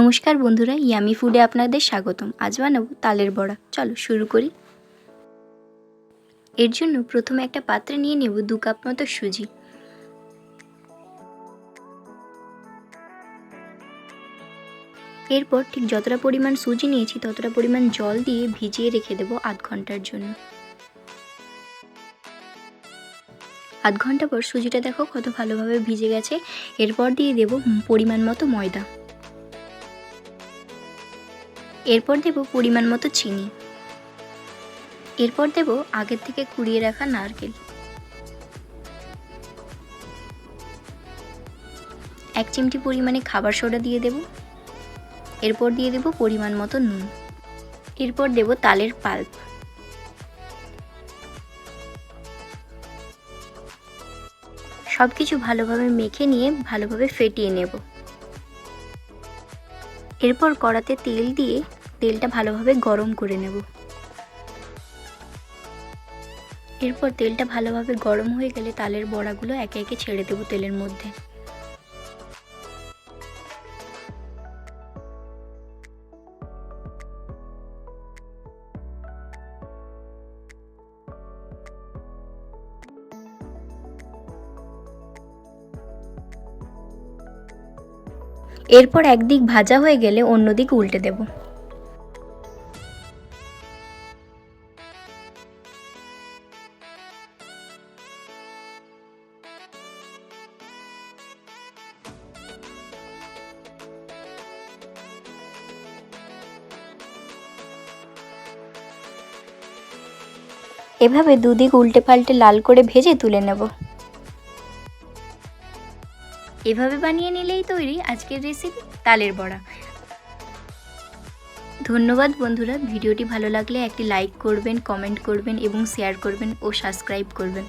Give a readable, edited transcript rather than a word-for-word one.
নমস্কার বন্ধুরা, ইয়ামি ফুডে আপনাদের স্বাগতম। আজ বানাবো তালের বড়া। চলো শুরু করি। এর জন্য প্রথমে একটা পাত্রে নিয়ে নেব 2 কাপ মতো সুজি। এরপর ঠিক যতটা পরিমাণ সুজি নিয়েছি ততটা পরিমাণ জল দিয়ে ভিজিয়ে রেখে দেব আধ ঘন্টার জন্য। আধ ঘন্টা পর সুজিটা দেখো কত ভালোভাবে ভিজে গেছে। এরপর দিয়ে দেব পরিমাণ মতো ময়দা। এরপর দেব পরিমাণ মতো চিনি। এরপর দেব আগের থেকে কুড়িয়ে রাখা নারকেল। 1 চিমটি পরিমাণে খাবার সোডা দিয়ে দেব। এরপর দিয়ে দেব পরিমাণ মতো নুন। এরপর দেব তালের পাল্প। সবকিছু ভালোভাবে মেখে নিয়ে ভালোভাবে ফেটিয়ে নেব। এরপর কড়াতে তেল দিয়ে তেলটা ভালোভাবে গরম করে নেব। এরপর তেলটা ভালোভাবে গরম হয়ে গেলে তালের বড়াগুলো একে একে ছেড়ে দেব তেলের মধ্যে। এরপর একদিক ভাজা হয়ে গেলে অন্য দিক উল্টে দেব। এভাবে দুদিক উল্টে পাল্টে লাল করে ভেজে তুলে নেব। এভাবে বানিয়ে নিলেই তৈরি আজকের রেসিপি তালের বড়া। ধন্যবাদ বন্ধুরা, ভিডিওটি ভালো লাগলে একটি লাইক করবেন, কমেন্ট করবেন এবং শেয়ার করবেন ও সাবস্ক্রাইব করবেন।